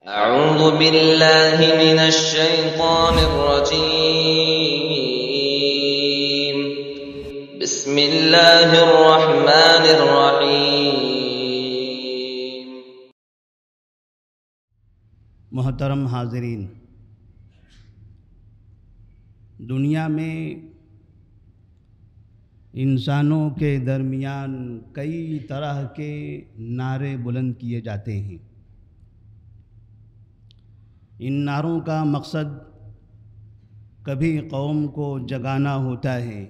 أعوذ بالله من الشيطان الرجيم. بسم الله الرحمن الرحيم. محترم حاضرین، دنیا میں انسانوں کے درمیان کئی طرح کے نعرے بلند کیے جاتے ہیں۔ ان نعروں کا مقصد کبھی قوم کو جگانا ہوتا ہے،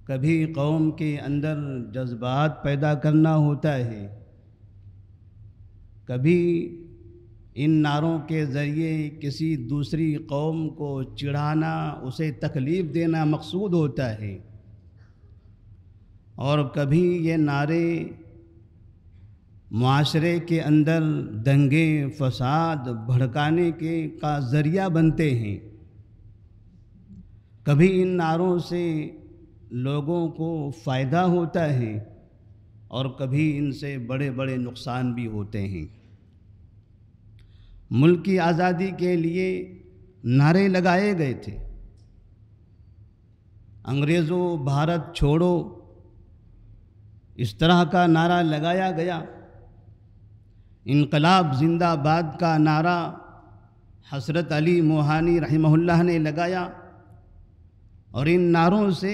کبھی قوم کے اندر جذبات پیدا کرنا ہوتا ہے، کبھی ان نعروں کے ذریعے کسی دوسری قوم کو چڑھانا، اسے تکلیف دینا مقصود ہوتا ہے، اور کبھی یہ نعرے معاشرے کے اندر دنگے فساد بھڑکانے کا ذریعہ بنتے ہیں۔ کبھی ان نعروں سے لوگوں کو فائدہ ہوتا ہے اور کبھی ان سے بڑے بڑے نقصان بھی ہوتے ہیں۔ ملک کی آزادی کے لیے نعرے لگائے گئے تھے، انگریزوں بھارت چھوڑو اس طرح کا نعرہ لگایا گیا، انقلاب زندہ باد کا نعرہ حضرت علی موہانی رحمہ اللہ نے لگایا، اور ان نعروں سے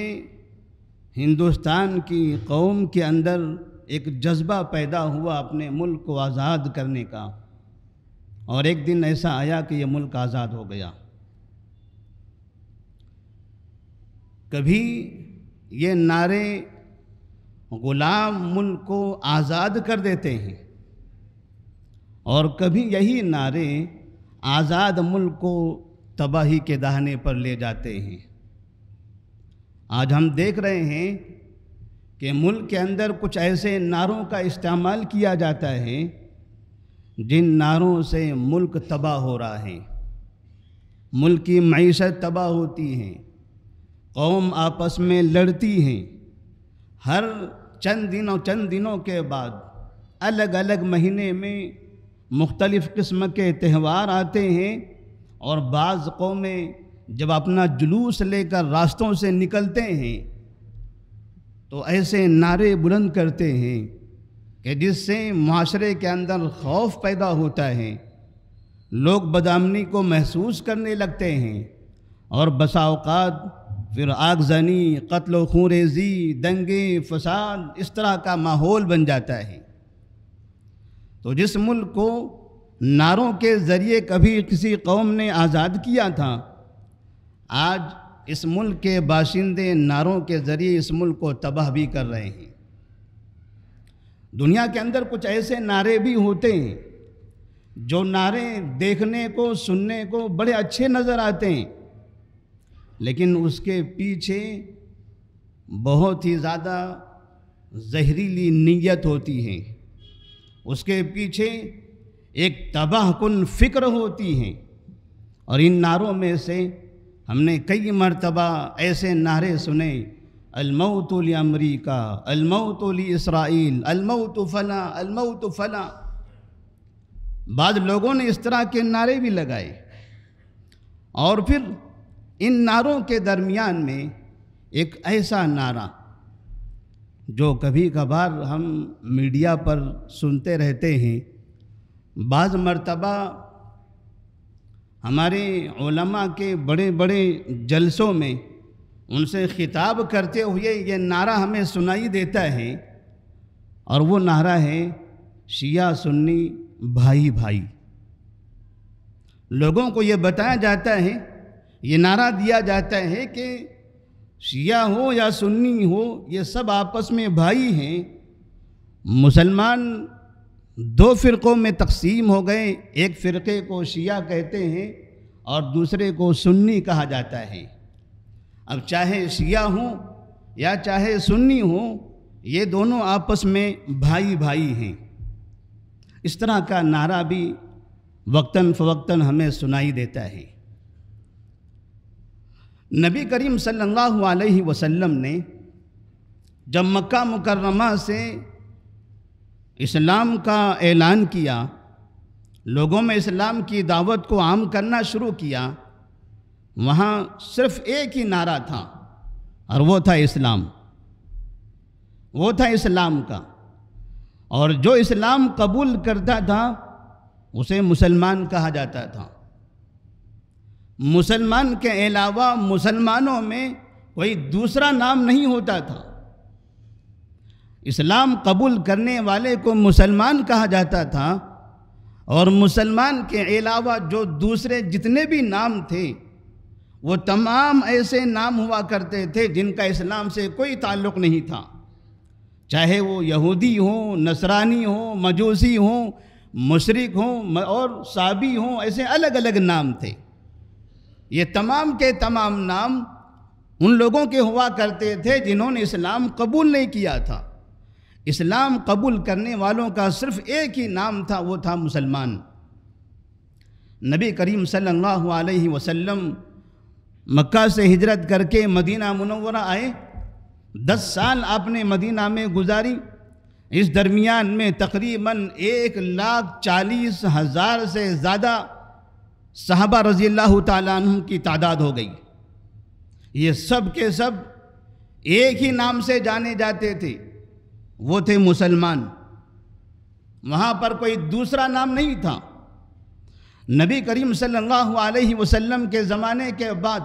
ہندوستان کی قوم کے اندر ایک جذبہ پیدا ہوا اپنے ملک کو آزاد کرنے کا، اور ایک دن ایسا آیا کہ یہ ملک آزاد ہو گیا۔ کبھی یہ نعرے غلام ملک کو آزاد کر دیتے ہیں، اور کبھی یہی نعرے آزاد ملک کو تباہی کے دہانے پر لے جاتے ہیں۔ آج ہم دیکھ رہے ہیں کہ ملک کے اندر کچھ ایسے نعروں کا استعمال کیا جاتا ہے جن نعروں سے ملک تباہ ہو رہا ہے، ملک کی معیشت تباہ ہوتی ہے، قوم آپس میں لڑتی ہیں، ہر چند دنوں کے بعد الگ الگ مہینے میں مختلف قسم کے تہوار آتے ہیں، اور بعض قومیں جب اپنا جلوس لے کر راستوں سے نکلتے ہیں تو ایسے نعرے بلند کرتے ہیں کہ جس سے معاشرے کے اندر خوف پیدا ہوتا ہے، لوگ بدامنی کو محسوس کرنے لگتے ہیں، اور بسا اوقات پھر آگزنی، قتل و خونریزی، دنگے فساد اس طرح کا ماحول بن جاتا ہے۔ تو جس ملک کو نعروں کے ذریعے کبھی کسی قوم نے آزاد کیا تھا، آج اس ملک کے باشندے نعروں کے ذریعے اس ملک کو تباہ بھی کر رہے ہیں۔ دنیا کے اندر کچھ ایسے نعرے بھی ہوتے ہیں جو نعرے دیکھنے کو سننے کو بڑے اچھے نظر آتے ہیں، لیکن اس کے پیچھے بہت ہی زیادہ زہریلی نیت ہوتی ہے، اس کے پیچھے ایک تباہ کن فکر ہوتی ہے۔ اور ان نعروں میں سے ہم نے کئی مرتبہ ایسے نعرے سنے، الموت لامریکا، الموت لاسرائیل، الموت فلاں، الموت فلاں۔ بعض لوگوں نے اس طرح کے نعرے بھی لگائے، اور پھر ان نعروں کے درمیان میں ایک ایسا نعرہ جو کبھی کبھار ہم میڈیا پر سنتے رہتے ہیں، بعض مرتبہ ہمارے علماء کے بڑے بڑے جلسوں میں ان سے خطاب کرتے ہوئے یہ نعرہ ہمیں سنائی دیتا ہے، اور وہ نعرہ ہے شیعہ سنی بھائی بھائی۔ لوگوں کو یہ بتایا جاتا ہے، یہ نعرہ دیا جاتا ہے کہ شیعہ ہو یا سنی ہو، یہ سب آپس میں بھائی ہیں۔ مسلمان دو فرقوں میں تقسیم ہو گئے، ایک فرقے کو شیعہ کہتے ہیں اور دوسرے کو سنی کہا جاتا ہے۔ اب چاہے شیعہ ہوں یا چاہے سنی ہوں، یہ دونوں آپس میں بھائی بھائی ہیں۔ اس طرح کا نعرہ بھی وقتاً فوقتاً ہمیں سنائی دیتا ہے۔ نبی کریم صلی اللہ علیہ وسلم نے جب مکہ مکرمہ سے اسلام کا اعلان کیا لوگوں میں اسلام کی دعوت کو عام کرنا شروع کیا، وہاں صرف ایک ہی نعرہ تھا، اور وہ تھا اسلام، وہ تھا اسلام کا۔ اور جو اسلام قبول کرتا تھا اسے مسلمان کہا جاتا تھا۔ مسلمان کے علاوہ مسلمانوں میں کوئی دوسرا نام نہیں ہوتا تھا۔ اسلام قبول کرنے والے کو مسلمان کہا جاتا تھا، اور مسلمان کے علاوہ جو دوسرے جتنے بھی نام تھے وہ تمام ایسے نام ہوا کرتے تھے جن کا اسلام سے کوئی تعلق نہیں تھا، چاہے وہ یہودی ہوں، نصرانی ہوں، مجوسی ہوں، مشرک ہوں اور صابی ہوں، ایسے الگ الگ نام تھے۔ یہ تمام کے تمام نام ان لوگوں کے ہوا کرتے تھے جنہوں نے اسلام قبول نہیں کیا تھا۔ اسلام قبول کرنے والوں کا صرف ایک ہی نام تھا، وہ تھا مسلمان۔ نبی کریم صلی اللہ علیہ وسلم مکہ سے ہجرت کر کے مدینہ منورہ آئے، 10 سال آپ نے مدینہ میں گزاری۔ اس درمیان میں تقریباً 1,40,000 سے زیادہ صحابہ رضی اللہ تعالیٰ عنہ کی تعداد ہو گئی۔ یہ سب کے سب ایک ہی نام سے جانے جاتے تھے، وہ تھے مسلمان۔ وہاں پر کوئی دوسرا نام نہیں تھا۔ نبی کریم صلی اللہ علیہ وسلم کے زمانے کے بعد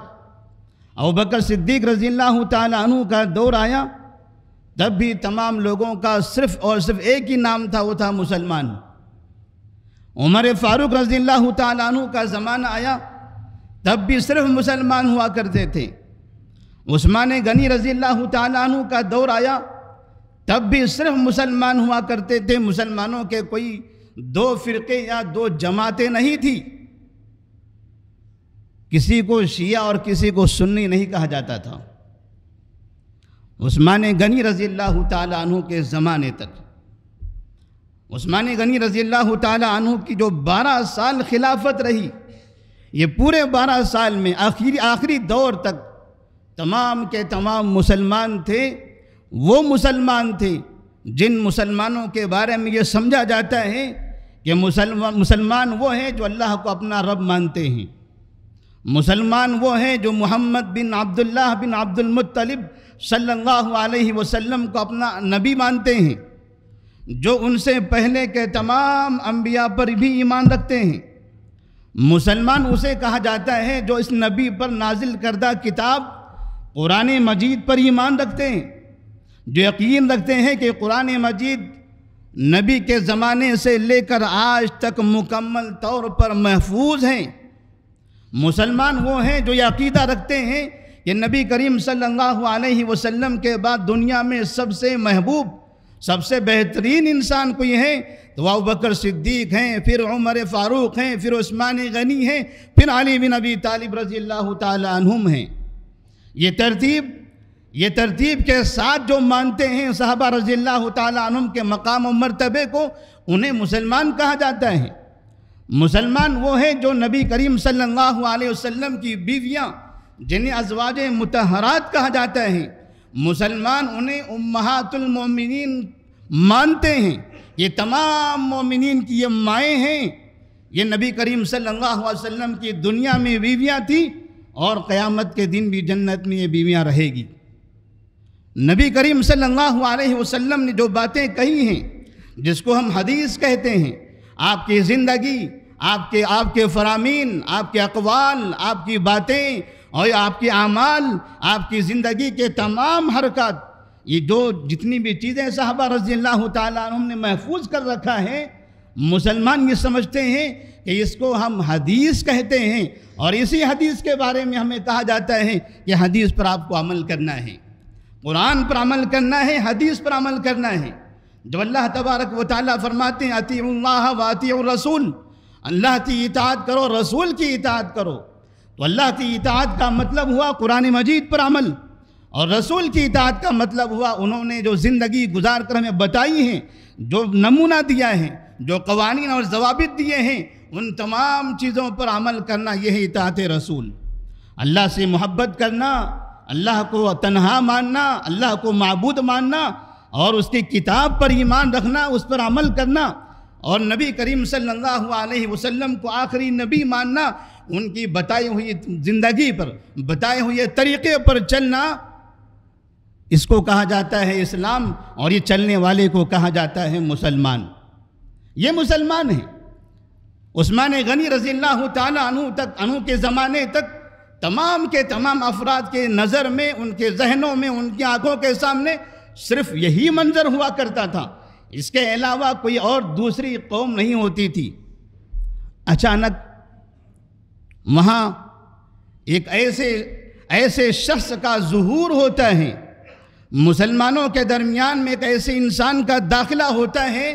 ابوبکر صدیق رضی اللہ تعالیٰ عنہ کا دور آیا، تب بھی تمام لوگوں کا صرف اور صرف ایک ہی نام تھا، وہ تھا مسلمان۔ عمر فاروق رضی اللہ تعالیٰ عنہ کا زمانہ آیا، تب بھی صرف مسلمان ہوا کرتے تھے۔ عثمان غنی رضی اللہ تعالیٰ عنہ کا دور آیا، تب بھی صرف مسلمان ہوا کرتے تھے۔ مسلمانوں کے کوئی 2 فرقے یا 2 جماعتیں نہیں تھی۔ کسی کو شیعہ اور کسی کو سنی نہیں کہا جاتا تھا۔ عثمان غنی رضی اللہ تعالیٰ عنہ کے زمانے تک، عثمان غنی رضی اللہ تعالیٰ عنہ کی جو 12 سال خلافت رہی، یہ پورے 12 سال میں آخری دور تک تمام کے تمام مسلمان تھے۔ وہ مسلمان تھے جن مسلمانوں کے بارے میں یہ سمجھا جاتا ہے کہ مسلمان وہ ہیں جو اللہ کو اپنا رب مانتے ہیں، مسلمان وہ ہیں جو محمد بن عبداللہ بن عبد المطلب صلی اللہ علیہ وسلم کو اپنا نبی مانتے ہیں، جو ان سے پہلے کے تمام انبیاء پر بھی ایمان رکھتے ہیں۔ مسلمان اسے کہا جاتا ہے جو اس نبی پر نازل کردہ کتاب قرآن مجید پر ایمان رکھتے ہیں، جو یقین رکھتے ہیں کہ قرآن مجید نبی کے زمانے سے لے کر آج تک مکمل طور پر محفوظ ہیں۔ مسلمان وہ ہیں جو یہ عقیدہ رکھتے ہیں کہ نبی کریم صلی اللہ علیہ وسلم کے بعد دنیا میں سب سے محبوب، سب سے بہترین انسان کوئی ہے تو وہ ابوبکر صدیق ہیں، پھر عمر فاروق ہیں، پھر عثمان غنی ہیں، پھر علی بن ابی طالب رضی اللہ تعالی عنہم ہیں۔ یہ ترتیب کے ساتھ جو مانتے ہیں صحابہ رضی اللہ تعالیٰ عنہم کے مقام و مرتبے کو، انہیں مسلمان کہا جاتا ہے۔ مسلمان وہ ہیں جو نبی کریم صلی اللہ علیہ وسلم کی بیویاں جنہیں ازواج مطہرات کہا جاتا ہے، مسلمان انہیں امہات المومنین مانتے ہیں۔ یہ تمام مومنین کی یہ مائیں ہیں، یہ نبی کریم صلی اللہ علیہ وسلم کی دنیا میں بیویاں تھیں اور قیامت کے دن بھی جنت میں یہ بیویاں رہے گی۔ نبی کریم صلی اللہ علیہ وسلم نے جو باتیں کہی ہیں، جس کو ہم حدیث کہتے ہیں، آپ کی زندگی، آپ کے فرامین، آپ کے اقوال، آپ کی باتیں اور آپ کے اعمال، آپ کی زندگی کے تمام حرکات، یہ جو جتنی بھی چیزیں صحابہ رضی اللہ تعالیٰ عنہم نے محفوظ کر رکھا ہے، مسلمان یہ سمجھتے ہیں کہ اس کو ہم حدیث کہتے ہیں، اور اسی حدیث کے بارے میں ہمیں کہا جاتا ہے کہ حدیث پر آپ کو عمل کرنا ہے، قرآن پر عمل کرنا ہے، حدیث پر عمل کرنا ہے۔ جب اللہ تبارک و تعالیٰ فرماتے ہیں اطیعوا اللہ و اطیعوا الرسول، اللہ کی اطاعت کرو، رسول کی اطاعت کرو، تو اللہ کی اطاعت کا مطلب ہوا قرآن مجید پر عمل، اور رسول کی اطاعت کا مطلب ہوا انہوں نے جو زندگی گزار کر ہمیں بتائی ہیں، جو نمونہ دیا ہے، جو قوانین اور ضوابط دیے ہیں، ان تمام چیزوں پر عمل کرنا، یہ ہے اطاعت رسول۔ اللہ سے محبت کرنا، اللہ کو تنہا ماننا، اللہ کو معبود ماننا، اور اس کی کتاب پر ایمان رکھنا، اس پر عمل کرنا، اور نبی کریم صلی اللہ علیہ وسلم کو آخری نبی ماننا، ان کی بتائی ہوئی زندگی پر، بتائے ہوئے طریقے پر چلنا، اس کو کہا جاتا ہے اسلام، اور یہ چلنے والے کو کہا جاتا ہے مسلمان۔ یہ مسلمان ہیں۔ عثمان غنی رضی اللہ تعالیٰ عنہ کے زمانے تک تمام کے تمام افراد کے نظر میں، ان کے ذہنوں میں، ان کی آنکھوں کے سامنے صرف یہی منظر ہوا کرتا تھا، اس کے علاوہ کوئی اور دوسری قوم نہیں ہوتی تھی۔ اچانک وہاں ایک ایسے شخص کا ظہور ہوتا ہے، مسلمانوں کے درمیان میں ایک ایسے انسان کا داخلہ ہوتا ہے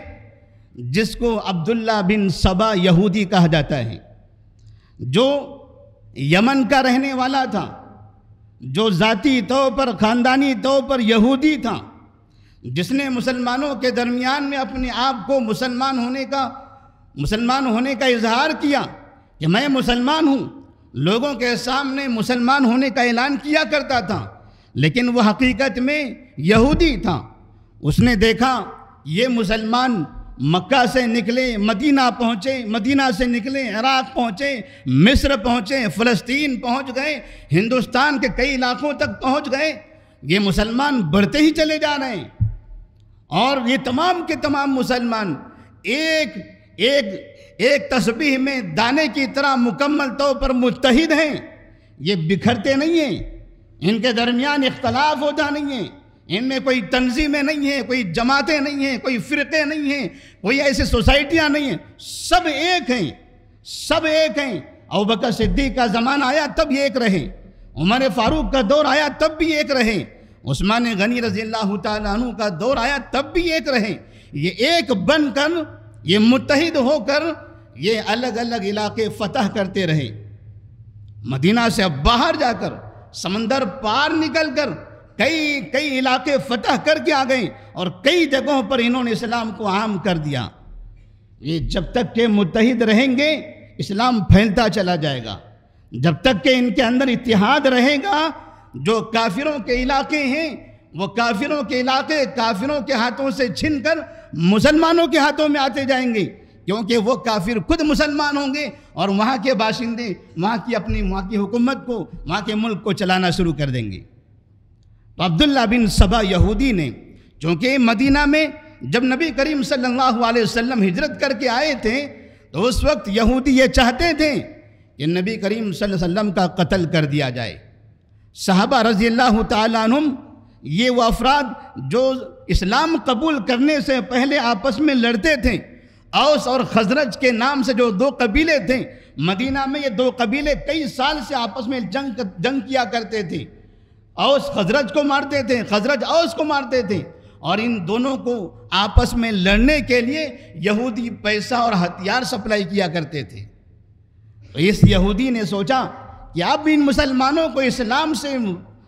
جس کو عبداللہ بن سبا یہودی کہا جاتا ہے، جو یمن کا رہنے والا تھا، جو ذاتی طور پر، خاندانی طور پر یہودی تھا، جس نے مسلمانوں کے درمیان میں اپنے آپ کو مسلمان ہونے کا اظہار کیا کہ میں مسلمان ہوں، لوگوں کے سامنے مسلمان ہونے کا اعلان کیا کرتا تھا، لیکن وہ حقیقت میں یہودی تھا۔ اس نے دیکھا یہ مسلمان مکہ سے نکلے، مدینہ پہنچے، مدینہ سے نکلے عراق پہنچے، مصر پہنچے، فلسطین پہنچ گئے، ہندوستان کے کئی علاقوں تک پہنچ گئے، یہ مسلمان بڑھتے ہی چلے جا رہے ہیں، اور یہ تمام کے تمام مسلمان ایک تسبیح میں دانے کی طرح مکمل طور پر متحد ہیں، یہ بکھرتے نہیں ہیں، ان کے درمیان اختلاف ہوتا نہیں ہے، ان میں کوئی تنظیمیں نہیں ہیں، کوئی جماعتیں نہیں ہیں، کوئی فرقے نہیں ہیں، کوئی ایسی سوسائٹیاں نہیں ہیں، سب ایک ہیں، سب ایک ہیں۔ ابوبکر صدیق کا زمانہ آیا تب یہ ایک رہے، عمر فاروق کا دور آیا تب بھی ایک رہے، عثمان غنی رضی اللہ تعالیٰ عنہ کا دور آیا تب بھی ایک رہے۔ یہ ایک بن کر، یہ متحد ہو کر، یہ الگ الگ علاقے فتح کرتے رہے، مدینہ سے اب باہر جا کر، سمندر پار نکل کر کئی علاقے فتح کر کے آ گئے، اور کئی جگہوں پر انہوں نے اسلام کو عام کر دیا۔ یہ جب تک کہ متحد رہیں گے اسلام پھیلتا چلا جائے گا، جب تک کہ ان کے اندر اتحاد رہے گا، جو کافروں کے علاقے ہیں وہ کافروں کے علاقے کافروں کے ہاتھوں سے چھن کر مسلمانوں کے ہاتھوں میں آتے جائیں گے، کیونکہ وہ کافر خود مسلمان ہوں گے اور وہاں کے باشندے وہاں کی حکومت کو، وہاں کے ملک کو چلانا شروع کر دیں گے۔ تو عبداللہ بن سبا یہودی نے، چونکہ مدینہ میں جب نبی کریم صلی اللہ علیہ وسلم ہجرت کر کے آئے تھے تو اس وقت یہودی یہ چاہتے تھے کہ نبی کریم صلی اللہ علیہ وسلم کا قتل کر دیا جائے۔ صحابہ رضی اللہ تعالیٰ عنہم یہ وہ افراد جو اسلام قبول کرنے سے پہلے آپس میں لڑتے تھے، اوس اور خزرج کے نام سے جو دو قبیلے تھے، مدینہ میں یہ دو قبیلے کئی سال سے آپس میں جنگ کیا کرتے تھے، اوس خزرج کو مارتے تھے، خزرج اوس کو مارتے تھے، اور ان دونوں کو آپس میں لڑنے کے لیے یہودی پیسہ اور ہتھیار سپلائی کیا کرتے تھے۔ تو اس یہودی نے سوچا کہ اب ان مسلمانوں کو اسلام سے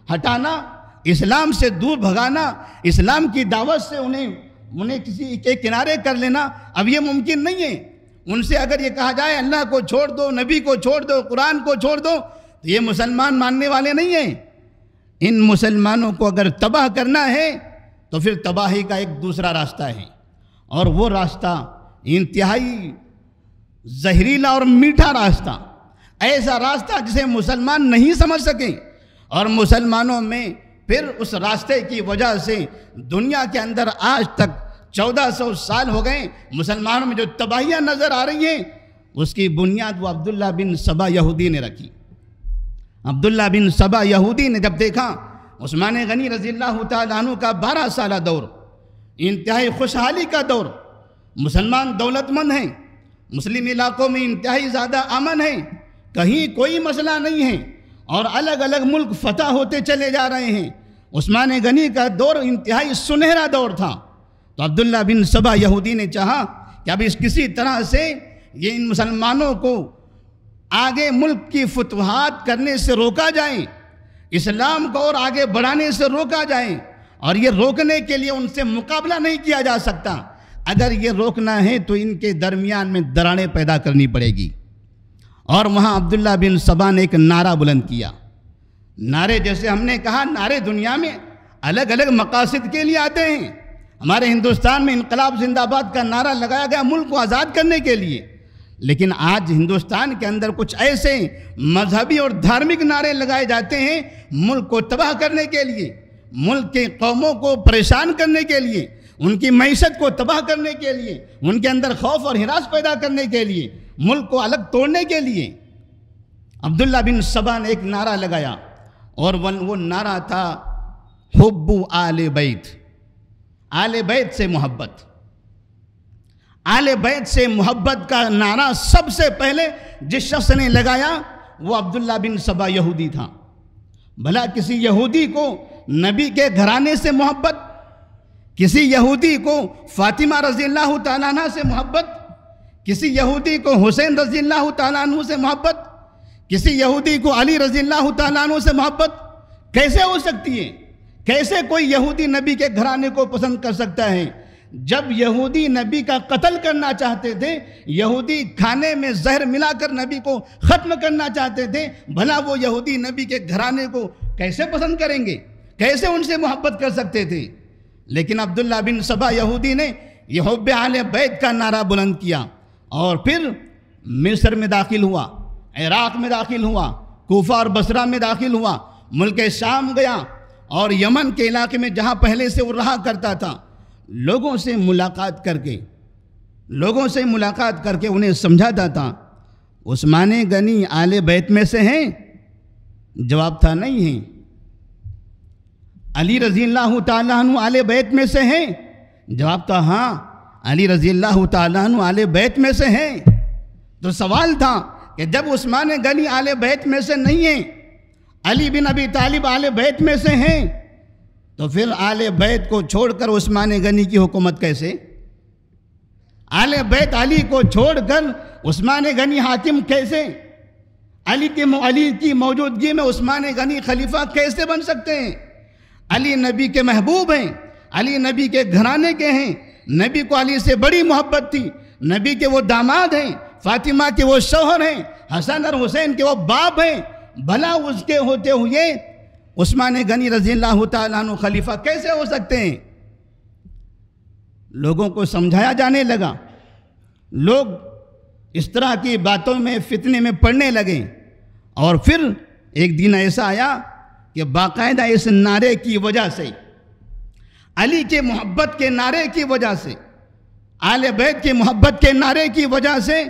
ہٹانا، اسلام سے دور بھگانا، اسلام کی دعوت سے انہیں کسی کے کنارے کر لینا اب یہ ممکن نہیں ہے۔ ان سے اگر یہ کہا جائے اللہ کو چھوڑ دو، نبی کو چھوڑ دو، قرآن کو چھوڑ دو، تو یہ مسلمان ماننے والے نہیں ہیں۔ ان مسلمانوں کو اگر تباہ کرنا ہے تو پھر تباہی کا ایک دوسرا راستہ ہے، اور وہ راستہ انتہائی زہریلا اور میٹھا راستہ، ایسا راستہ جسے مسلمان نہیں سمجھ سکیں، اور مسلمانوں میں پھر اس راستے کی وجہ سے دنیا کے اندر آج تک 1400 سال ہو گئے مسلمانوں میں جو تباہیاں نظر آ رہی ہیں، اس کی بنیاد وہ عبداللہ بن سبا یہودی نے رکھی۔ عبداللہ بن سبا یہودی نے جب دیکھا عثمان غنی رضی اللہ تعالیٰ عنہ کا 12 سالہ دور، انتہائی خوشحالی کا دور، مسلمان دولت مند ہیں، مسلم علاقوں میں انتہائی زیادہ امن ہے، کہیں کوئی مسئلہ نہیں ہے، اور الگ الگ ملک فتح ہوتے چلے جا رہے ہیں۔ عثمان غنی کا دور انتہائی سنہرا دور تھا۔ تو عبداللہ بن سبا یہودی نے چاہا کہ اب اس کسی طرح سے یہ ان مسلمانوں کو آگے ملک کی فتوحات کرنے سے روکا جائے، اسلام کو اور آگے بڑھانے سے روکا جائے، اور یہ روکنے کے لیے ان سے مقابلہ نہیں کیا جا سکتا، اگر یہ روکنا ہے تو ان کے درمیان میں دراڑیں پیدا کرنی پڑے گی۔ اور وہاں عبداللہ بن سبا نے ایک نعرہ بلند کیا۔ نعرے جیسے ہم نے کہا، نعرے دنیا میں الگ الگ مقاصد کے لیے آتے ہیں، ہمارے ہندوستان میں انقلاب زندہ باد کا نعرہ لگایا گیا ملک کو آزاد کرنے کے لیے، لیکن آج ہندوستان کے اندر کچھ ایسے مذہبی اور دھارمک نعرے لگائے جاتے ہیں ملک کو تباہ کرنے کے لیے، ملک کے قوموں کو پریشان کرنے کے لیے، ان کی معیشت کو تباہ کرنے کے لیے، ان کے اندر خوف اور ہراس پیدا کرنے کے لیے، ملک کو الگ توڑنے کے لیے۔ عبداللہ بن سبا نے ایک نعرہ لگایا اور وہ نعرہ تھا حب آل بیت، آل بیت سے محبت۔ آل بیت سے محبت کا نعرہ سب سے پہلے جس شخص نے لگایا وہ عبداللہ بن سبا یہودی تھا۔ بھلا کسی یہودی کو نبی کے گھرانے سے محبت، کسی یہودی کو فاطمہ رضی اللہ تعالیٰ عنہ سے محبت، کسی یہودی کو حسین رضی اللہ تعالیٰ عنہ سے محبت، کسی یہودی کو علی رضی اللہ تعالیٰ عنہ سے محبت کیسے ہو سکتی ہے؟ کیسے کوئی یہودی نبی کے گھرانے کو پسند کر سکتا ہے؟ جب یہودی نبی کا قتل کرنا چاہتے تھے، یہودی کھانے میں زہر ملا کر نبی کو ختم کرنا چاہتے تھے، بھلا وہ یہودی نبی کے گھرانے کو کیسے پسند کریں گے؟ کیسے ان سے محبت کر سکتے تھے؟ لیکن عبداللہ بن سبا یہودی نے یہ حب اہل بیت کا نعرہ بلند کیا اور پھر مصر میں داخل ہوا، عراق میں داخل ہوا، کوفہ اور بصرہ میں داخل ہوا، ملک شام گیا اور یمن کے علاقے میں جہاں پہلے سے وہ رہا کرتا تھا، لوگوں سے ملاقات کر کے انہیں سمجھاتا تھا۔ عثمان غنی آل بیت میں سے ہیں؟ جواب تھا نہیں ہیں۔ علی رضی اللہ تعالیٰ عنہ آل بیت میں سے ہیں؟ جواب تھا ہاں، علی رضی اللہ تعالیٰ عنہ آل بیت میں سے ہیں۔ تو سوال تھا کہ جب عثمان غنی آل بیت میں سے نہیں ہیں، علی بن ابی طالب آل بیت میں سے ہیں، تو پھر آل بیت کو چھوڑ کر عثمان غنی کی حکومت کیسے؟ آل بیت علی کو چھوڑ کر عثمان غنی حاکم کیسے؟ علی کی موجودگی میں عثمان غنی خلیفہ کیسے بن سکتے ہیں؟ علی نبی کے محبوب ہیں، علی نبی کے گھرانے کے ہیں، نبی کو علی سے بڑی محبت تھی، نبی کے وہ داماد ہیں، فاطمہ کے وہ شوہر ہیں، حسن اور حسین کے وہ باپ ہیں، بھلا اس کے ہوتے ہوئے عثمان غنی رضی اللہ تعالیٰ عنہ خلیفہ کیسے ہو سکتے ہیں؟ لوگوں کو سمجھایا جانے لگا، لوگ اس طرح کی باتوں میں فتنے میں پڑنے لگے، اور پھر ایک دن ایسا آیا کہ باقاعدہ اس نعرے کی وجہ سے، علی کے محبت کے نعرے کی وجہ سے، آل بیت کے محبت کے نعرے کی وجہ سے،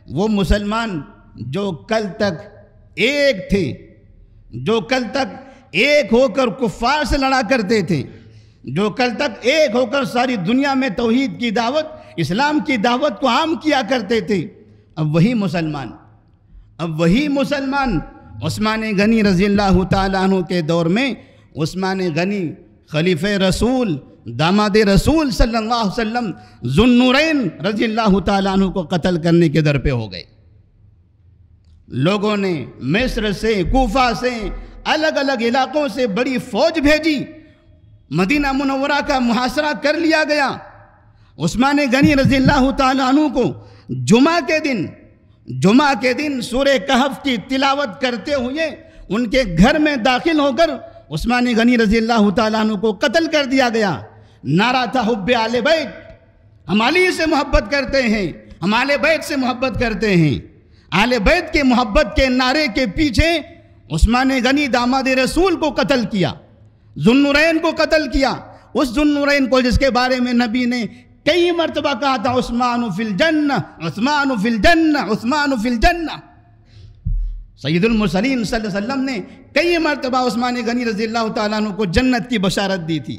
وہ مسلمان جو کل تک ایک تھے، جو کل تک ایک ہو کر کفار سے لڑا کرتے تھے، جو کل تک ایک ہو کر ساری دنیا میں توحید کی دعوت، اسلام کی دعوت کو عام کیا کرتے تھے، اب وہی مسلمان عثمان غنی رضی اللہ تعالیٰ عنہ کے دور میں، عثمان غنی خلیفہ رسول، داماد رسول صلی اللہ علیہ وسلم، ذو النورین رضی اللہ تعالیٰ عنہ کو قتل کرنے کے در پہ ہو گئے۔ لوگوں نے مصر سے، کوفہ سے، الگ الگ علاقوں سے بڑی فوج بھیجی، مدینہ منورہ کا محاصرہ کر لیا گیا۔ عثمان غنی رضی اللہ تعالیٰ عنہ کو جمعہ کے دن سورہ کہف کی تلاوت کرتے ہوئے ان کے گھر میں داخل ہو کر عثمان غنی رضی اللہ تعالیٰ عنہ کو قتل کر دیا گیا۔ نعرہ تھا حب آل بیت، ہم علی سے محبت کرتے ہیں، ہم آل بیت سے محبت کرتے ہیں۔ آل بیت کے محبت کے نعرے کے پیچھے عثمان غنی داماد رسول کو قتل کیا، ذو النورین کو قتل کیا، اس ذو النورین کو جس کے بارے میں نبی نے کئی مرتبہ کہا تھا عثمان فی الجنہ، عثمان فی الجنہ، عثمان فی الجنہ۔ سید المرسلین صلی اللہ علیہ وسلم نے کئی مرتبہ عثمان غنی رضی اللہ تعالیٰ عنہ کو جنت کی بشارت دی تھی۔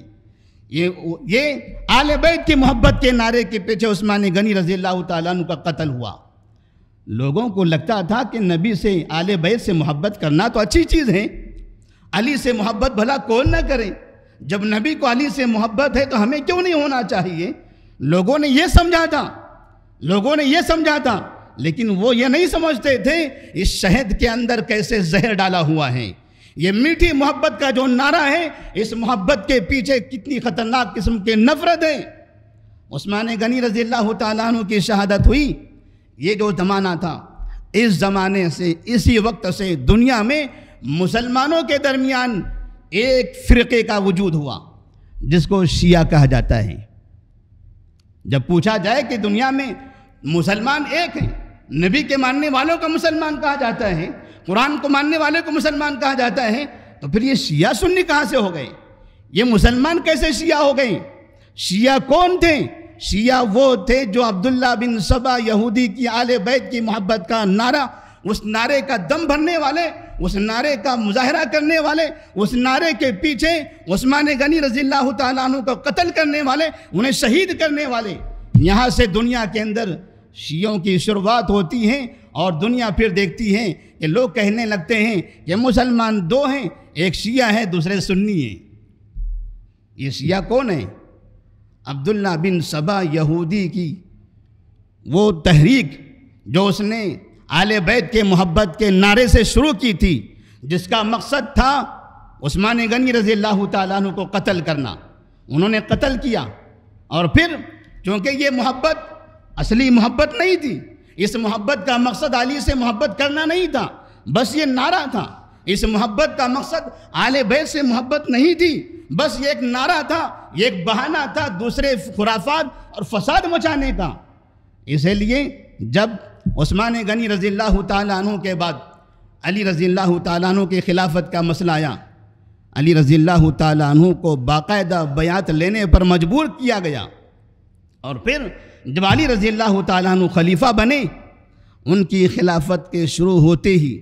یہ آل بیت کی محبت کے نعرے کے پیچھے عثمان غنی رضی اللہ تعالیٰ عنہ کا قتل ہوا۔ لوگوں کو لگتا تھا کہ نبی سے، آل بیت سے محبت کرنا تو اچھی چیز ہے، علی سے محبت بھلا کون نہ کرے، جب نبی کو علی سے محبت ہے تو ہمیں کیوں نہیں ہونا چاہیے۔ لوگوں نے یہ سمجھا تھا، لیکن وہ یہ نہیں سمجھتے تھے اس شہد کے اندر کیسے زہر ڈالا ہوا ہے۔ یہ میٹھی محبت کا جو نعرہ ہے، اس محبت کے پیچھے کتنی خطرناک قسم کے نفرت ہے۔ عثمان غنی رضی اللہ تعالیٰ عنہ کی شہادت ہوئی، یہ جو زمانہ تھا، اس زمانے سے، اسی وقت سے دنیا میں مسلمانوں کے درمیان ایک فرقے کا وجود ہوا جس کو شیعہ کہا جاتا ہے۔ جب پوچھا جائے کہ دنیا میں مسلمان ایک ہیں، نبی کے ماننے والوں کو مسلمان کہا جاتا ہے، قرآن کو ماننے والے کو مسلمان کہا جاتا ہے، تو پھر یہ شیعہ سنی کہاں سے ہو گئے؟ یہ مسلمان کیسے شیعہ ہو گئے؟ شیعہ کون تھے؟ شیعہ وہ تھے جو عبداللہ بن سبا یہودی کی آل بیت کی محبت کا نعرہ، اس نعرے کا دم بھرنے والے، اس نعرے کا مظاہرہ کرنے والے، اس نعرے کے پیچھے عثمان غنی رضی اللہ تعالیٰ عنہ کو قتل کرنے والے، انہیں شہید کرنے والے۔ یہاں سے دنیا کے اندر شیعوں کی شروعات ہوتی ہیں، اور دنیا پھر دیکھتی ہے کہ لوگ کہنے لگتے ہیں کہ مسلمان دو ہیں، ایک شیعہ ہے دوسرے سنی ہیں۔ یہ شیعہ کون ہے؟ عبداللہ بن سبا یہودی کی وہ تحریک جو اس نے آل بیت کے محبت کے نعرے سے شروع کی تھی، جس کا مقصد تھا عثمان غنی رضی اللہ تعالیٰ عنہ کو قتل کرنا۔ انہوں نے قتل کیا، اور پھر چونکہ یہ محبت اصلی محبت نہیں تھی، اس محبت کا مقصد علی سے محبت کرنا نہیں تھا، بس یہ نعرہ تھا۔ اس محبت کا مقصد آل بیت سے محبت نہیں تھی، بس یہ ایک نعرہ تھا، یہ ایک بہانہ تھا دوسرے خرافات اور فساد مچانے کا۔ اسی لیے جب عثمان غنی رضی اللہ تعالیٰ عنہ کے بعد علی رضی اللہ تعالیٰ عنہ کی خلافت کا مسئلہ آیا، علی رضی اللہ تعالیٰ عنہ کو باقاعدہ بیعت لینے پر مجبور کیا گیا، اور پھر جب علی رضی اللہ تعالیٰ عنہ خلیفہ بنے، ان کی خلافت کے شروع ہوتے ہی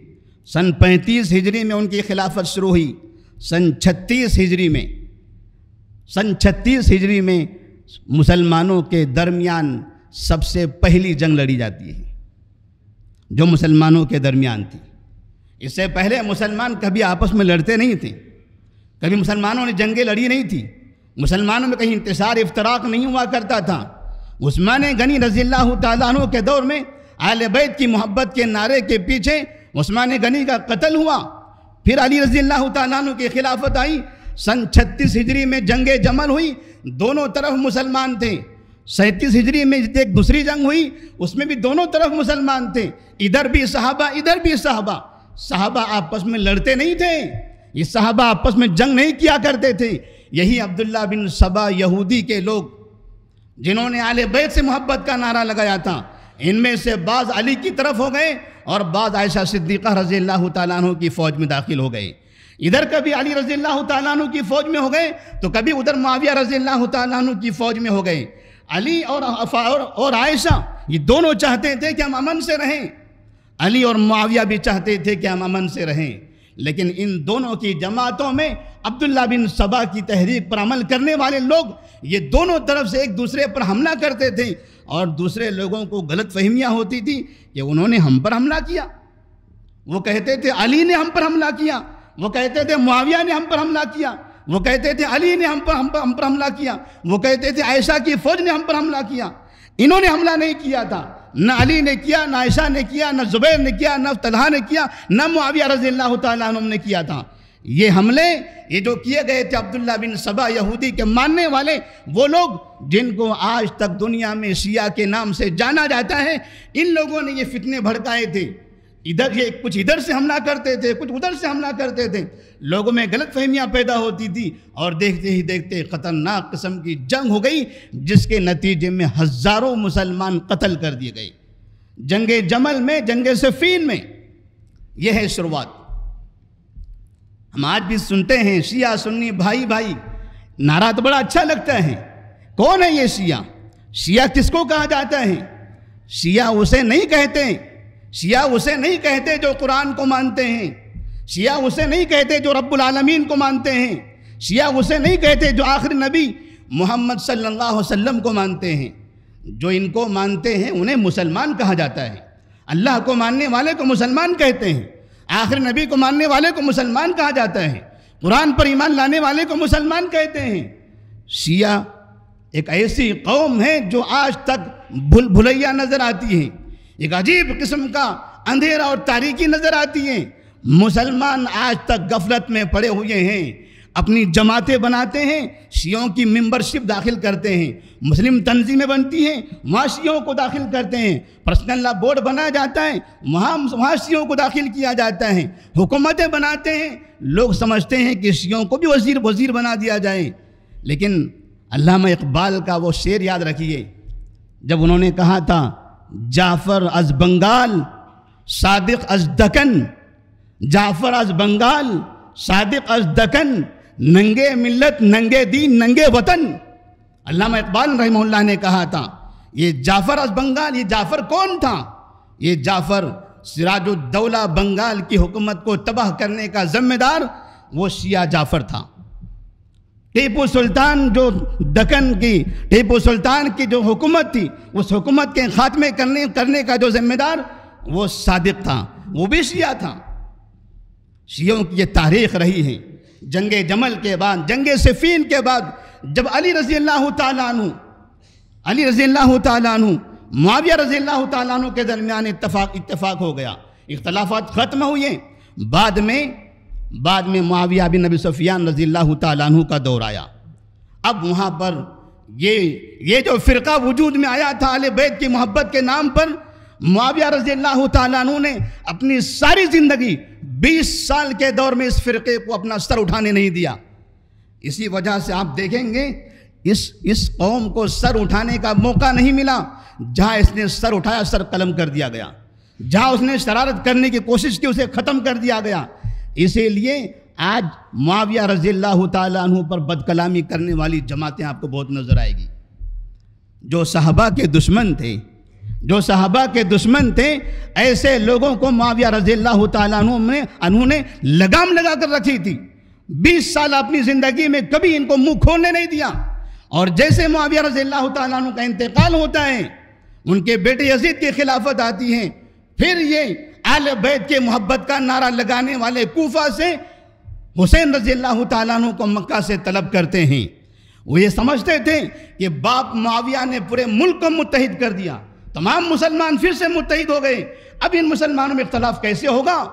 سن 35 ہجری میں ان کی خلافت شروع ہوئی۔ سن 36 ہجری میں مسلمانوں کے درمیان سب سے پہلی جنگ لڑی جاتی ہے، جو مسلمانوں کے درمیان تھی۔ اس سے پہلے مسلمان کبھی آپس میں لڑتے نہیں تھے، کبھی مسلمانوں نے جنگیں لڑی نہیں تھی، مسلمانوں میں کہیں انتصار افتراق نہیں ہوا کرتا تھا۔ عثمان غنی رضی اللہ تعالیٰ عنہ کے دور میں اہل بیت کی محبت کے نعرے کے پیچھے عثمان غنی کا قتل ہوا، پھر علی رضی اللہ تعالیٰ عنہ کی خلافت آئی۔ سن 36 ہجری میں جنگ جمل ہوئی، دونوں طرف مسلمان تھے۔ 37 ہجری میں ایک دوسری جنگ ہوئی، اس میں بھی دونوں طرف مسلمان تھے، ادھر بھی صحابہ ادھر بھی صحابہ۔ صحابہ آپس میں لڑتے نہیں تھے، یہ صحابہ آپس میں جنگ نہیں کیا کرتے تھے۔ یہی عبداللہ بن سبا یہودی کے لوگ جنہوں نے اہل بیت سے محبت کا نعرہ لگایا تھا، ان میں سے بعض علی کی طرف ہو گئے اور بعض عائشہ صدیقہ رضی اللہ تعالیٰ عنہ کی فوج میں داخل ہو گئے۔ ادھر کبھی علی رضی اللہ تعالیٰ عنہ کی فوج میں ہو گئے تو کبھی ادھر معاویہ رضی اللہ تعالیٰ عنہ کی فوج میں ہو گئے۔ علی اور عائشہ یہ دونوں چاہتے تھے کہ ہم امن سے رہیں، علی اور معاویہ بھی چاہتے تھے کہ ہم امن سے رہیں، لیکن ان دونوں کی جماعتوں میں عبداللہ بن سبا کی تحریک پر عمل کرنے والے لوگ یہ دونوں طرف سے ایک دوسرے پر حملہ کرتے تھے، اور دوسرے لوگوں کو غلط فہمیاں ہوتی تھی کہ انہوں نے ہم پر حملہ کیا۔ وہ کہتے تھے علی نے ہم پر حملہ کیا، وہ کہتے تھے معاویہ نے ہم پر حملہ کیا، وہ کہتے تھے علی نے ہم پر حملہ کیا، وہ کہتے تھے عائشہ کی فوج نے ہم پر حملہ کیا۔ انہوں نے حملہ نہیں کیا تھا، نہ علی نے کیا، نہ عائشہ نے کیا، نہ زبیر نے کیا، نہ طلحہ نے کیا، نہ معاویہ رضی اللہ تعالیٰ عنہ نے کیا تھا۔ یہ حملے یہ جو کیے گئے تھے عبداللہ بن سبا یہودی کے ماننے والے، وہ لوگ جن کو آج تک دنیا میں شیعہ کے نام سے جانا جاتا ہے، ان لوگوں نے یہ فتنے بھڑکائے تھے۔ ادھر یہ کچھ ادھر سے حملہ کرتے تھے، کچھ ادھر سے حملہ کرتے تھے، لوگوں میں غلط فہمیاں پیدا ہوتی تھی، اور دیکھتے ہی دیکھتے خطرناک قسم کی جنگ ہو گئی، جس کے نتیجے میں ہزاروں مسلمان قتل کر دیے گئے۔ جنگ جمل میں، جنگ صفین میں یہ ہے شروعات۔ ہم آج بھی سنتے ہیں شیعہ سنی بھائی بھائی، نعرہ تو بڑا اچھا لگتا ہے۔ کون ہے یہ شیعہ؟ شیعہ کس کو کہا جاتا ہے؟ شیعہ اسے نہیں کہتے، شیعہ اسے نہیں کہتے جو قرآن کو مانتے ہیں، شیعہ اسے نہیں کہتے جو رب العالمین کو مانتے ہیں، شیعہ اسے نہیں کہتے جو آخری نبی محمد صلی اللہ علیہ وسلم کو مانتے ہیں۔ جو ان کو مانتے ہیں انہیں مسلمان کہا جاتا ہے۔ اللہ کو ماننے والے کو مسلمان کہتے ہیں، آخری نبی کو ماننے والے کو مسلمان کہا جاتا ہے، قرآن پر ایمان لانے والے کو مسلمان کہتے ہیں۔ شیعہ ایک ایسی قوم ہے جو آج تک بھلیا نظر آتی ہے، ایک عجیب قسم کا اندھیرا اور تاریکی نظر آتی ہے۔ مسلمان آج تک غفلت میں پڑے ہوئے ہیں، اپنی جماعتیں بناتے ہیں، شیعوں کی ممبرشپ داخل کرتے ہیں، مسلم تنظیمیں بنتی ہیں، وہاں شیعوں کو داخل کرتے ہیں، پرسنل لا بورڈ بنایا جاتا ہے، وہاں شیعوں کو داخل کیا جاتا ہے، حکومتیں بناتے ہیں، لوگ سمجھتے ہیں کہ شیعوں کو بھی وزیر بنا دیا جائے۔ لیکن علامہ اقبال کا وہ شعر یاد رکھیے، جب انہوں نے کہا تھا جعفر از بنگال صادق از دکن، جعفر از بنگال صادق از دکن، ننگے ملت ننگے دین ننگے وطن. علامہ اقبال رحمہ اللہ نے کہا تھا یہ جعفر از بنگال، یہ جعفر کون تھا؟ یہ جعفر سراج الدولہ بنگال کی حکومت کو تباہ کرنے کا ذمہ دار وہ شیعہ جعفر تھا. ٹیپو سلطان جو دکن کی، ٹیپو سلطان کی جو حکومت تھی، اس حکومت کے خاتمے کرنے کا جو ذمہ دار وہ صادق تھا، وہ بھی شیعہ تھا. شیعوں کی یہ تاریخ رہی ہے. جنگ جمل کے بعد، جنگ صفین کے بعد، جب علی رضی اللہ تعالیٰ عنہ معاویہ رضی اللہ تعالیٰ عنہ کے درمیان اتفاق ہو گیا، اختلافات ختم ہوئے. بعد میں معاویہ بن ابی سفیان رضی اللہ تعالیٰ عنہ کا دور آیا. اب وہاں پر یہ جو فرقہ وجود میں آیا تھا اہل بیت کی محبت کے نام پر، معاویہ رضی اللہ تعالیٰ عنہ نے اپنی ساری زندگی 20 سال کے دور میں اس فرقے کو اپنا سر اٹھانے نہیں دیا. اسی وجہ سے آپ دیکھیں گے اس قوم کو سر اٹھانے کا موقع نہیں ملا. جہاں اس نے سر اٹھایا سر قلم کر دیا گیا، جہاں اس نے شرارت کرنے کی کوشش کی اسے ختم کر دیا گیا. اسی لیے آج معاویہ رضی اللہ تعالیٰ عنہ پر بدکلامی کرنے والی جماعتیں آپ کو بہت نظر آئے گی. جو صحابہ کے دشمن تھے ایسے لوگوں کو معاویہ رضی اللہ تعالیٰ عنہ نے لگام لگا کر رکھی تھی. 20 سال اپنی زندگی میں کبھی ان کو منہ کھولنے نہیں دیا. اور جیسے معاویہ رضی اللہ تعالیٰ عنہ کا انتقال ہوتا ہے، ان کے بیٹے یزید کی خلافت آتی ہے، پھر یہ اہل بیت کے محبت کا نعرہ لگانے والے کوفہ سے حسین رضی اللہ تعالیٰ عنہ کو مکہ سے طلب کرتے ہیں. وہ یہ سمجھتے تھے کہ باپ معاویہ نے پورے ملک کو متحد کر دیا، تمام مسلمان پھر سے متحد ہو گئے، اب ان مسلمانوں میں اختلاف کیسے ہوگا؟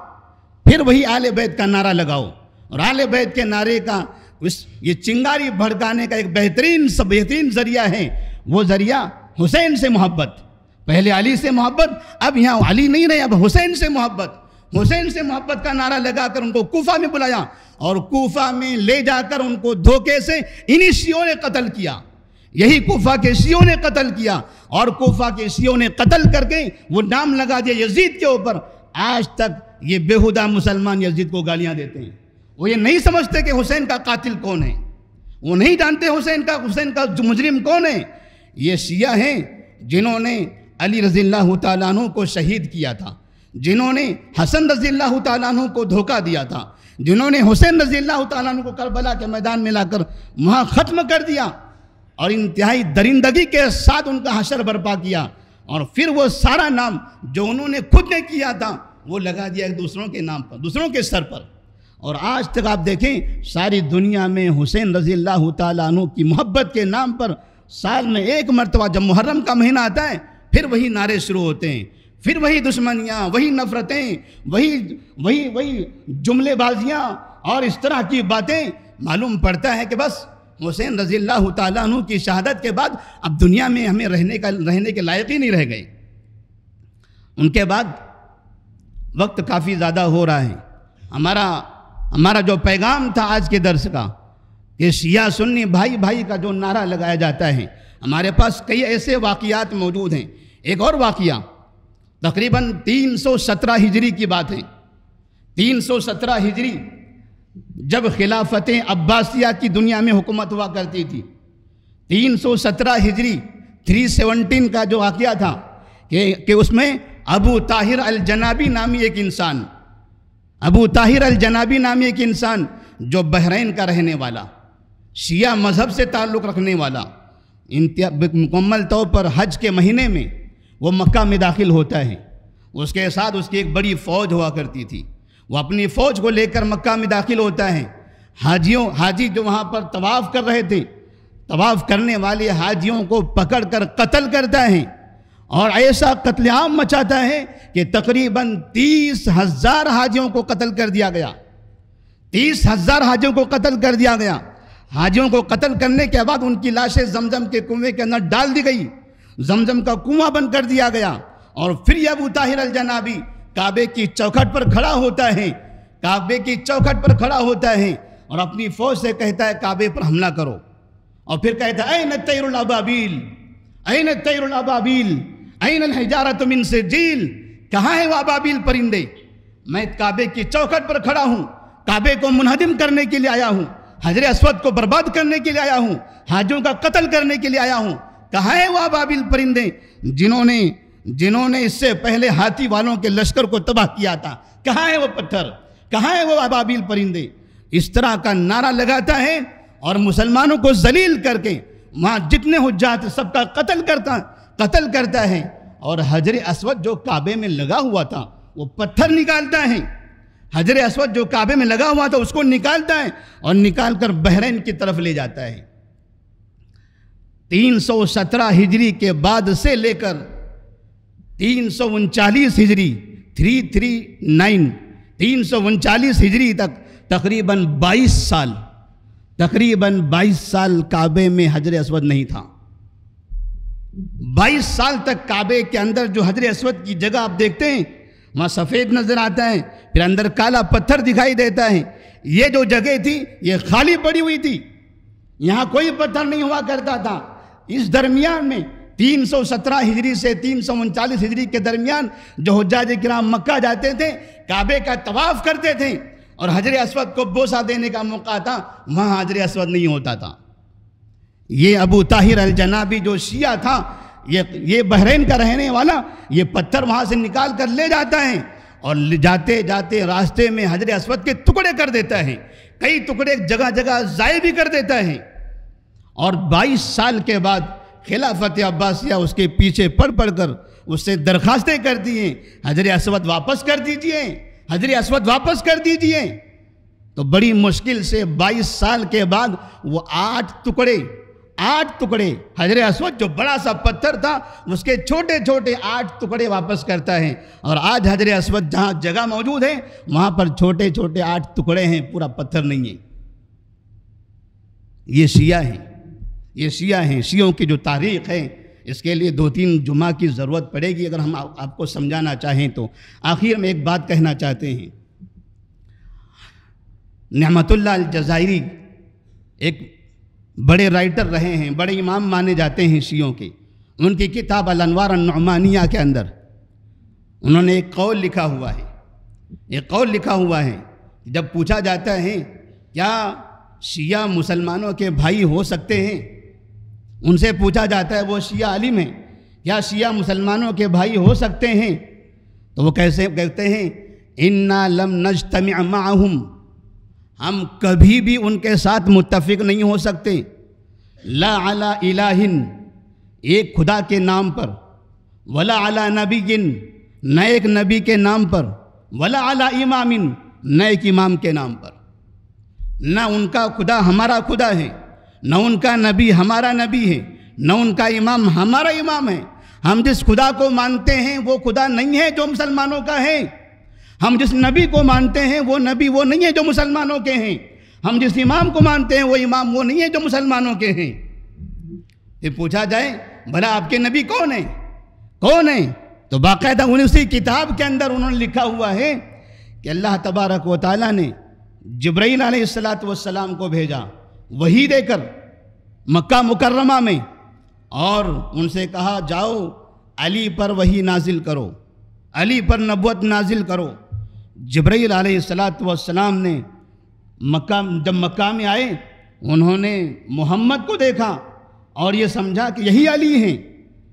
پھر وہی اہل بیت کا نعرہ لگاؤ. اور اہل بیت کے نعرے کا یہ چنگاری بھڑکانے کا ایک بہترین ذریعہ ہے، وہ ذریعہ حسین سے محبت. پہلے علی سے محبت، اب یہاں علی نہیں رہے، اب حسین سے محبت. حسین سے محبت کا نعرہ لگا کر ان کو کوفہ میں بلایا، اور کوفہ میں لے جا کر ان کو دھوکے سے انہی شیعوں نے قتل کیا. یہی کوفہ کے شیعوں نے قتل کیا، اور کوفہ کے شیعوں نے قتل کر کے وہ نام لگا دیا یزید کے اوپر. آج تک یہ بےہودہ مسلمان یزید کو گالیاں دیتے ہیں. وہ یہ نہیں سمجھتے کہ حسین کا قاتل کون ہے، وہ نہیں جانتے حسین کا مجرم کون ہے. یہ شیعہ ہیں جنہوں نے علی رضی اللہ تعالیٰ عنہ کو شہید کیا تھا، جنہوں نے حسن رضی اللہ تعالیٰ عنہ کو دھوکہ دیا تھا، جنہوں نے حسین رضی اللہ تعالیٰ عنہ کو کربلا کے میدان میں لا کر وہاں ختم کر دیا، اور انتہائی درندگی کے ساتھ ان کا حشر برپا کیا. اور پھر وہ سارا نام جو انہوں نے خود نے کیا تھا وہ لگا دیا دوسروں کے نام پر، دوسروں کے سر پر. اور آج تک آپ دیکھیں ساری دنیا میں حسین رضی اللہ تعالیٰ عنہ کی محبت کے نام پر سال میں ایک مرتبہ جب محرم کا مہینہ آتا ہے پھر وہی نعرے شروع ہوتے ہیں، پھر وہی دشمنیاں، وہی نفرتیں، وہی جملے بازیاں اور اس طرح کی باتیں. معلوم پڑتا ہے کہ بس حسین رضی اللہ تعالیٰ عنہ کی شہادت کے بعد اب دنیا میں ہمیں رہنے کے لائق ہی نہیں رہ گئے. ان کے بعد وقت کافی زیادہ ہو رہا ہے. ہمارا جو پیغام تھا آج کے درس کا کہ شیعہ سنی بھائی بھائی کا جو نعرہ لگایا جاتا ہے، ہمارے پاس کئی ایسے واقعات موجود ہیں. ایک اور واقعہ تقریباً 317 ہجری کی بات ہے. 317 ہجری جب خلافت عباسیہ کی دنیا میں حکومت ہوا کرتی تھی. 317 ہجری 317 کا جو واقعہ تھا کہ اس میں ابو طاہر الجنابی نامی ایک انسان جو بحرین کا رہنے والا، شیعہ مذہب سے تعلق رکھنے والا، مکمل طور پر حج کے مہینے میں وہ مکہ میں داخل ہوتا ہے. اس کے ساتھ اس کی ایک بڑی فوج ہوا کرتی تھی. وہ اپنی فوج کو لے کر مکہ میں داخل ہوتا ہے. حاجی جو وہاں پر طواف کر رہے تھے، طواف کرنے والے حاجیوں کو پکڑ کر قتل کرتا ہے، اور ایسا قتل عام مچاتا ہے کہ تقریباً 30,000 حاجیوں کو قتل کر دیا گیا. 30,000 حاجیوں کو قتل کر دیا گیا. حاجیوں کو قتل کرنے کے بعد ان کی لاشیں زمزم کے کنویں کے اندر ڈال دی گئی، زمزم کا کنواں بند کر دیا گیا. اور پھر یہ ابو طاہر الجنابی کعبے کی چوکھٹ پر کھڑا ہوتا ہے اور اپنی فوج سے کہتا ہے کعبے پر حملہ کرو. اور پھر کہتا ہے اے نطیر الابابیل، این الطیر الابابیل این الحجارۃ من سجیل، کہاں ہیں وہ ابابیل پرندے؟ میں کعبے کی چوکھٹ پر کھڑا ہوں، کعبے کو منہدم کرنے کے لیے آیا ہوں، حجر اسود کو برباد کرنے کے لیے آیا ہوں، حاجیوں کا قتل کرنے کے لیے آیا ہوں۔ کہاں ہیں وہ ابابیل پرندے جنہوں نے اس سے پہلے ہاتھی والوں کے لشکر کو تباہ کیا تھا؟ کہاں ہیں وہ پتھر؟ کہاں ہیں وہ ابابیل پرندے؟ اس طرح کا نعرہ لگاتا ہے اور مسلمانوں کو ذلیل کر کے وہاں جتنے حجاج سب کا قتل کرتا ہے، اور حجر اسود جو کعبے میں لگا ہوا تھا وہ پتھر نکالتا ہے، حجر اسود جو کعبے میں لگا ہوا تھا اس کو نکالتا ہے اور نکال کر بحرین کی طرف لے جاتا ہے۔ 317 ہجری کے بعد سے لے کر 339 ہجری 339 ہجری تک تقریباً 22 سال کعبے میں حجر اسود نہیں تھا۔ 22 سال تک کعبے کے اندر جو حجر اسود کی جگہ آپ دیکھتے ہیں وہاں سفید نظر آتا ہے، پھر اندر کالا پتھر دکھائی دیتا ہے۔ یہ جو جگہ تھی یہ خالی پڑی ہوئی تھی، یہاں کوئی پتھر نہیں ہوا کرتا تھا۔ اس درمیان میں 317 ہجری سے 339 ہجری کے درمیان جو حجاج کرام مکہ جاتے تھے، کعبے کا طواف کرتے تھے اور حجر اسود کو بوسہ دینے کا موقع تھا، وہاں حجر اسود نہیں ہوتا تھا۔ یہ ابو طاہر الجنابی جو شیعہ تھا، یہ بحرین کا رہنے والا، یہ پتھر وہاں سے نکال کر لے جاتا ہے اور جاتے جاتے راستے میں حجر اسود کے ٹکڑے کر دیتا ہے، کئی ٹکڑے جگہ جگہ ضائع بھی کر دیتا ہے۔ اور 22 سال کے بعد خلافت عباسیہ اس کے پیچھے پڑ کر اس سے درخواستیں کرتی ہیں، حجر اسود واپس کر دیجئے، حجر اسود واپس کر دیجئے۔ تو بڑی مشکل سے 22 سال کے بعد وہ 8 ٹکڑے حجر اسود جو بڑا سا پتھر تھا اس کے چھوٹے 8 ٹکڑے واپس کرتا ہے، اور آج حجر اسود جہاں جگہ موجود ہے وہاں پر چھوٹے 8 ٹکڑے ہیں، پورا پتھر نہیں ہے۔ یہ شیعہ ہیں، شیعوں کی جو تاریخ ہے اس کے لیے 2-3 جمعہ کی ضرورت پڑے گی اگر ہم آپ کو سمجھانا چاہیں تو۔ آخر میں ایک بات کہنا چاہتے ہیں، نعمت اللہ الجزائری ایک بڑے رائٹر رہے ہیں، بڑے امام مانے جاتے ہیں شیعوں کے۔ ان کی کتاب الانوار النعمانیہ کے اندر انہوں نے ایک قول لکھا ہوا ہے، جب پوچھا جاتا ہے کیا شیعہ مسلمانوں کے بھائی ہو سکتے ہیں، ان سے پوچھا جاتا ہے، وہ شیعہ عالم ہیں، کیا شیعہ مسلمانوں کے بھائی ہو سکتے ہیں؟ تو وہ کیسے کہتے ہیں، اِنَّا لَمْ نَجْتَمِعْ مَعَهُمْ، ہم کبھی بھی ان کے ساتھ متفق نہیں ہو سکتے، لا علی الہ، ایک خدا کے نام پر، ولا علی نبی، نہ ایک نبی کے نام پر، ولا علی امام، نہ ایک امام کے نام پر۔ نہ ان کا خدا ہمارا خدا ہے، نہ ان کا نبی ہمارا نبی ہے، نہ ان کا امام ہمارا امام ہے۔ ہم جس خدا کو مانتے ہیں وہ خدا نہیں ہے جو مسلمانوں کا ہے، ہم جس نبی کو مانتے ہیں وہ نبی وہ نہیں ہے جو مسلمانوں کے ہیں، ہم جس امام کو مانتے ہیں وہ امام وہ نہیں ہے جو مسلمانوں کے ہیں۔ پھر پوچھا جائے بھلا آپ کے نبی کون ہیں؟ تو باقاعدہ اسی کتاب کے اندر انہوں نے لکھا ہوا ہے کہ اللہ تبارک و تعالیٰ نے جبرائیل علیہ السلام کو بھیجا وحی دے کر مکہ مکرمہ میں، اور ان سے کہا جاؤ علی پر وحی نازل کرو، علی پر نبوت نازل کرو۔ جبرائیل علیہ السلام نے جب مکہ میں آئے انہوں نے محمد کو دیکھا اور یہ سمجھا کہ یہی علی ہیں،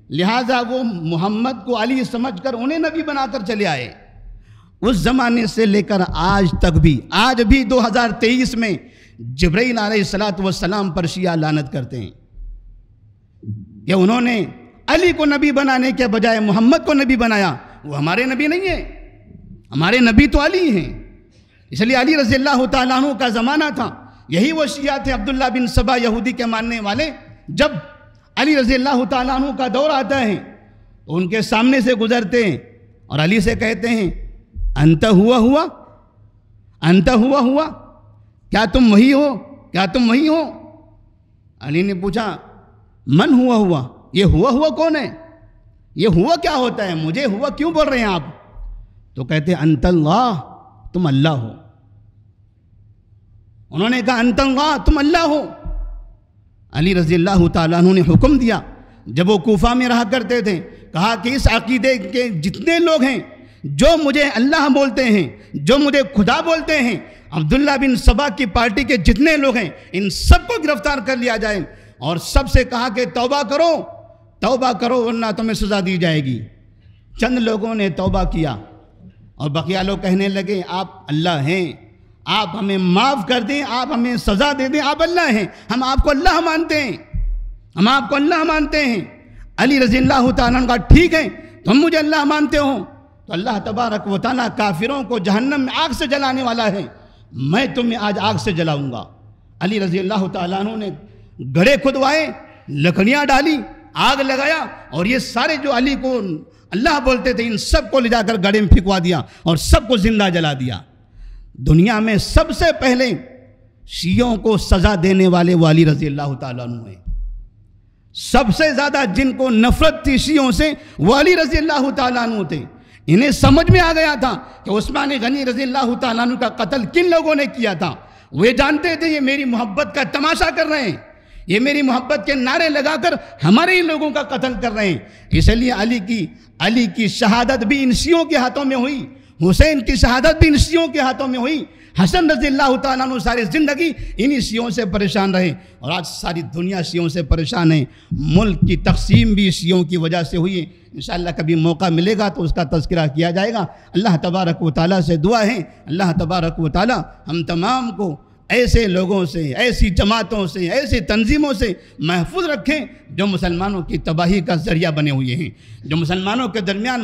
لہٰذا وہ محمد کو علی سمجھ کر انہیں نبی بنا کر چلے آئے۔ اس زمانے سے لے کر آج بھی 2023 میں جبرائیل علیہ السلام پر شیعہ لعنت کرتے ہیں کہ انہوں نے علی کو نبی بنانے کے بجائے محمد کو نبی بنایا، وہ ہمارے نبی نہیں ہیں، ہمارے نبی تو علی ہیں۔ اس لیے علی رضی اللہ تعالیٰ عنہ کا زمانہ تھا، یہی وہ شیعہ تھے عبداللہ بن سبا یہودی کے ماننے والے، جب علی رضی اللہ تعالیٰ عنہ کا دور آتا ہے تو ان کے سامنے سے گزرتے ہیں اور علی سے کہتے ہیں انت ہوا کیا تم وہی ہو؟ علی نے پوچھا من ہوا، یہ ہوا کون ہے؟ یہ ہوا کیا ہوتا ہے؟ مجھے ہوا کیوں بول رہے ہیں آپ؟ تو کہتے ہیں انت اللہ، تم اللہ ہو۔ انہوں نے کہا انت اللہ، تم اللہ ہو۔ علی رضی اللہ تعالیٰ عنہ نے حکم دیا جب وہ کوفہ میں رہا کرتے تھے، کہا کہ اس عقیدے کے جتنے لوگ ہیں جو مجھے اللہ بولتے ہیں، جو مجھے خدا بولتے ہیں، عبداللہ بن سبا کی پارٹی کے جتنے لوگ ہیں، ان سب کو گرفتار کر لیا جائے، اور سب سے کہا کہ توبہ کرو ورنہ تمہیں سزا دی جائے گی۔ چند لوگوں نے توبہ کیا اور بقیہ لوگ کہنے لگے آپ اللہ ہیں، آپ ہمیں معاف کر دیں، آپ ہمیں سزا دے دیں، آپ اللہ ہیں، ہم آپ کو اللہ مانتے ہیں، ہم آپ کو اللہ مانتے ہیں۔ علی رضی اللہ تعالیٰ عنہ کہا ٹھیک ہے، تم مجھے اللہ مانتے ہو تو اللہ تبارک و تعالیٰ کافروں کو جہنم میں آگ سے جلانے والا ہے، میں تمہیں آج آگ سے جلاؤں گا۔ علی رضی اللہ تعالیٰ عنہ نے گڑھے کھدوائے، لکڑیاں ڈالی، آگ لگایا، اور یہ سارے جو علی کو اللہ بولتے تھے ان سب کو لے جا کر گڑھے میں پھینکوا دیا اور سب کو زندہ جلا دیا۔ دنیا میں سب سے پہلے شیعوں کو سزا دینے والے وہ علی رضی اللہ تعالیٰ عنہ ہیں۔ سب سے زیادہ جن کو نفرت تھی شیعوں سے وہ علی رضی اللہ تعالیٰ عنہ تھے۔ انہیں سمجھ میں آ گیا تھا کہ عثمان غنی رضی اللہ تعالیٰ عنہ کا قتل کن لوگوں نے کیا تھا۔ وہ جانتے تھے یہ میری محبت کا تماشا کر رہے ہیں، یہ میری محبت کے نعرے لگا کر ہمارے ہی لوگوں کا قتل کر رہے ہیں۔ اس لیے علی کی شہادت بھی ان شیعوں کے ہاتھوں میں ہوئی، حسین کی شہادت بھی ان شیعوں کے ہاتھوں میں ہوئی، حسن رضی اللہ تعالیٰ عنہ ساری زندگی انہی شیعوں سے پریشان رہے، اور آج ساری دنیا شیعوں سے پریشان ہے۔ ملک کی تقسیم بھی شیعوں کی وجہ سے ہوئی ہے۔ انشاءاللہ کبھی موقع ملے گا تو اس کا تذکرہ کیا جائے گا۔ اللہ تبارک و تعالیٰ سے دعا ہے اللہ تبارک و تعالیٰ ہم تمام کو ایسے لوگوں سے، ایسی جماعتوں سے، ایسی تنظیموں سے محفوظ رکھیں جو مسلمانوں کی تباہی کا ذریعہ بنے ہوئے ہیں، جو مسلمانوں کے درمیان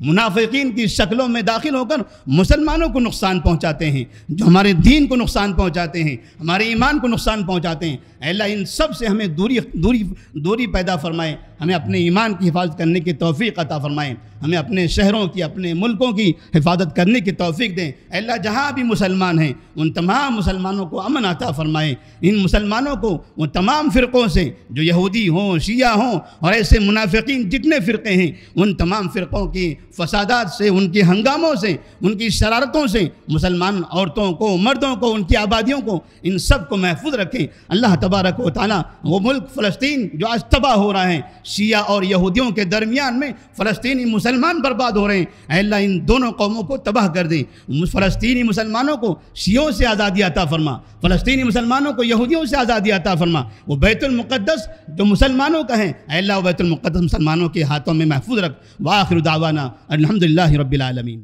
منافقین کی شکلوں میں داخل ہو کر مسلمانوں کو نقصان پہنچاتے ہیں، جو ہمارے دین کو نقصان پہنچاتے ہیں، ہمارے ایمان کو نقصان پہنچاتے ہیں۔ اے اللہ ان سب سے ہمیں دوری پیدا فرمائے، ہمیں اپنے ایمان کی حفاظت کرنے کی توفیق عطا فرمائے، ہمیں اپنے شہروں کی، اپنے ملکوں کی حفاظت کرنے کی توفیق دیں۔ اے اللہ جہاں بھی مسلمان ہیں ان تمام مسلمانوں کو امن عطا فرمائے، ان مسلمانوں کو وہ تمام فرقوں سے جو یہودی ہوں، شیعہ ہوں اور ایسے منافقین جتنے فرقے ہیں ان تمام فرقوں کی فسادات سے، ان کے ہنگاموں سے، ان کی شرارتوں سے مسلمان عورتوں کو، مردوں کو، ان کی آبادیوں کو، ان سب کو محفوظ رکھیں۔ اللہ تبارک و تعالیٰ وہ ملک فلسطین جو آج تباہ ہو رہا ہے، شیعہ اور یہودیوں کے درمیان میں فلسطینی مسلمان برباد ہو رہے ہیں، اے اللہ ان دونوں قوموں کو تباہ کر دیں۔ فلسطینی مسلمانوں کو شیعوں سے آزادی عطا فرما، فلسطینی مسلمانوں کو یہودیوں سے آزادی عطا فرما۔ وہ بیت المقدس جو مسلمانوں کا ہے اے اللہ وہ بیت المقدس مسلمانوں کے ہاتھوں میں محفوظ رکھ۔ وآخر دعوانا الحمدللہ رب العالمین۔